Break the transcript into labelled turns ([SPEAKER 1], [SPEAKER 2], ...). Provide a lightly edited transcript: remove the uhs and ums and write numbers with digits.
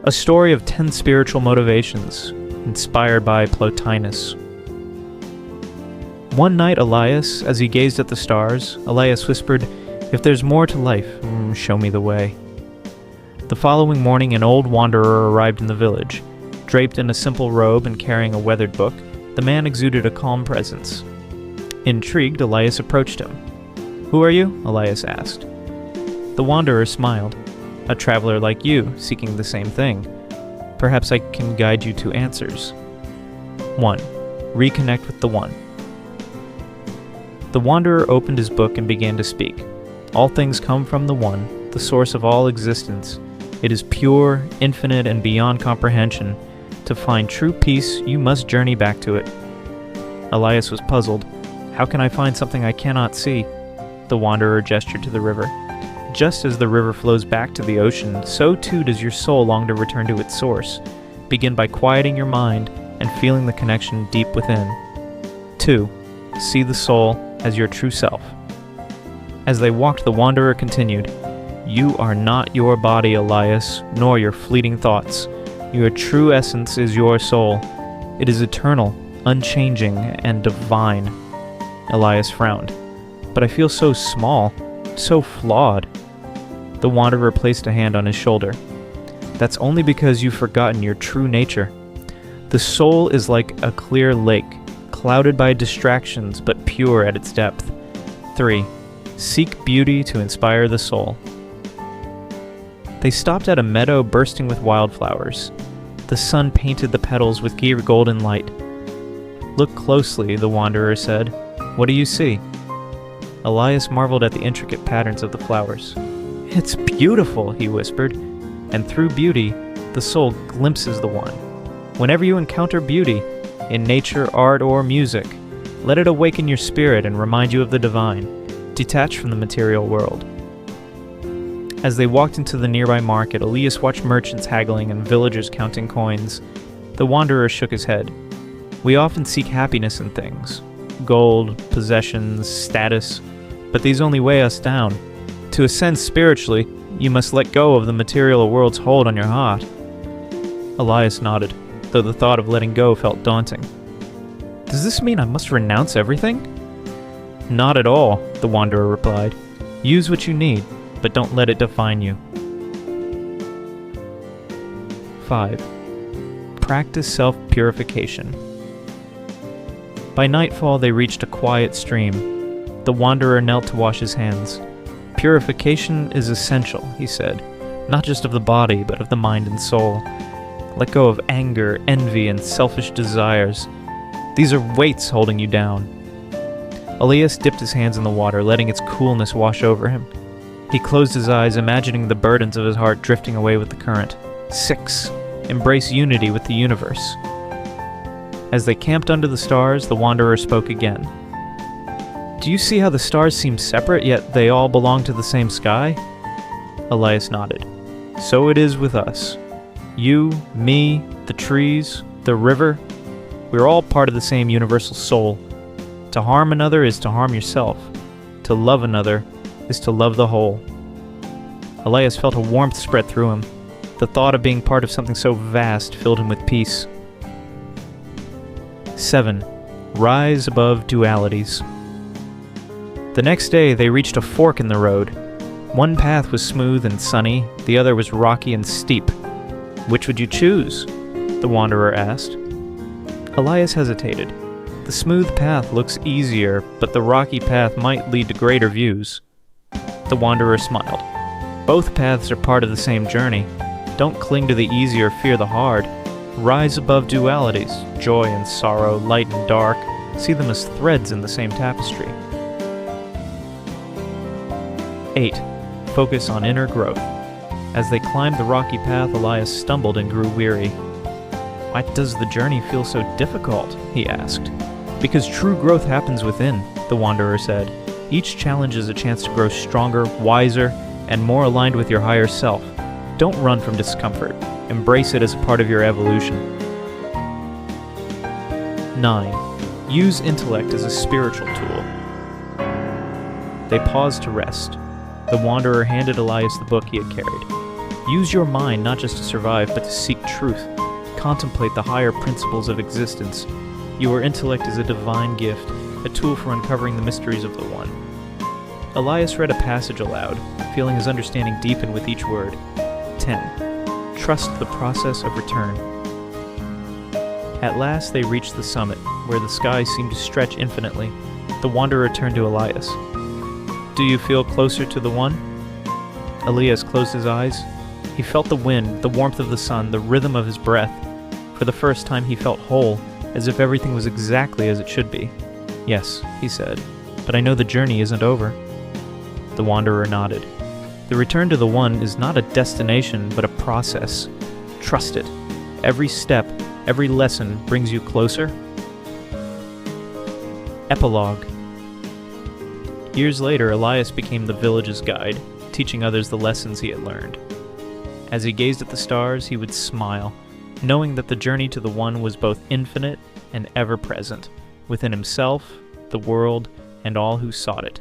[SPEAKER 1] A story of 10 spiritual motivations, inspired by Plotinus. One night, Elias, as he gazed at the stars, Elias whispered, "If there's more to life, show me the way." The following morning, an old wanderer arrived in the village. Draped in a simple robe and carrying a weathered book, the man exuded a calm presence. Intrigued, Elias approached him. "Who are you?" Elias asked. The wanderer smiled. "A traveler like you, seeking the same thing. Perhaps I can guide you to answers." 1. Reconnect with the One. The wanderer opened his book and began to speak. All things come from the One, the source of all existence. It is pure, infinite, and beyond comprehension. To find true peace, you must journey back to it. Elias was puzzled. "How can I find something I cannot see?" The wanderer gestured to the river. Just as the river flows back to the ocean, so too does your soul long to return to its source. Begin by quieting your mind and feeling the connection deep within. 2. See the soul as your true self. As they walked, the wanderer continued, "You are not your body, Elias, nor your fleeting thoughts. Your true essence is your soul. It is eternal, unchanging, and divine." Elias frowned. "But I feel so small, so flawed." The wanderer placed a hand on his shoulder. "That's only because you've forgotten your true nature. The soul is like a clear lake, clouded by distractions but pure at its depth." 3. Seek beauty to inspire the soul. They stopped at a meadow bursting with wildflowers. The sun painted the petals with golden light. "Look closely," the wanderer said. "What do you see?" Elias marveled at the intricate patterns of the flowers. "It's beautiful," he whispered, "and through beauty, the soul glimpses the One. Whenever you encounter beauty, in nature, art, or music, let it awaken your spirit and remind you of the divine. Detach from the material world." As they walked into the nearby market, Elias watched merchants haggling and villagers counting coins. The wanderer shook his head. "We often seek happiness in things. Gold, possessions, status, but these only weigh us down. To ascend spiritually, you must let go of the material world's hold on your heart." Elias nodded, though the thought of letting go felt daunting. "Does this mean I must renounce everything?" "Not at all," the wanderer replied. "Use what you need, but don't let it define you." 5. Practice self-purification. By nightfall, they reached a quiet stream. The wanderer knelt to wash his hands. "Purification is essential," he said, "not just of the body, but of the mind and soul. Let go of anger, envy, and selfish desires. These are weights holding you down." Elias dipped his hands in the water, letting its coolness wash over him. He closed his eyes, imagining the burdens of his heart drifting away with the current. 6. Embrace unity with the universe. As they camped under the stars, the wanderer spoke again. "Do you see how the stars seem separate, yet they all belong to the same sky?" Elias nodded. "So it is with us. You, me, the trees, the river, we're all part of the same universal soul. To harm another is to harm yourself. To love another is to love the whole." Elias felt a warmth spread through him. The thought of being part of something so vast filled him with peace. 7. Rise above dualities. The next day, they reached a fork in the road. One path was smooth and sunny, the other was rocky and steep. "Which would you choose?" the wanderer asked. Elias hesitated. "The smooth path looks easier, but the rocky path might lead to greater views." The wanderer smiled. "Both paths are part of the same journey. Don't cling to the easy or fear the hard. Rise above dualities, joy and sorrow, light and dark. See them as threads in the same tapestry." 8. Focus on inner growth. As they climbed the rocky path, Elias stumbled and grew weary. "Why does the journey feel so difficult?" he asked. "Because true growth happens within," the wanderer said. "Each challenge is a chance to grow stronger, wiser, and more aligned with your higher self. Don't run from discomfort. Embrace it as a part of your evolution." 9. Use intellect as a spiritual tool. They paused to rest. The wanderer handed Elias the book he had carried. Use your mind not just to survive, but to seek truth. Contemplate the higher principles of existence. Your intellect is a divine gift, a tool for uncovering the mysteries of the One. Elias read a passage aloud, feeling his understanding deepen with each word. 10. Trust the process of return. At last they reached the summit, where the sky seemed to stretch infinitely. The wanderer turned to Elias. Do you feel closer to the One? Elias closed his eyes. He felt the wind, the warmth of the sun, the rhythm of his breath. For the first time he felt whole, as if everything was exactly as it should be. Yes, he said, but I know the journey isn't over. The wanderer nodded. The return to the One is not a destination, but a process. Trust it. Every step, every lesson brings you closer. Epilogue. Years later, Elias became the village's guide, teaching others the lessons he had learned. As he gazed at the stars, he would smile, knowing that the journey to the One was both infinite and ever-present, within himself, the world, and all who sought it.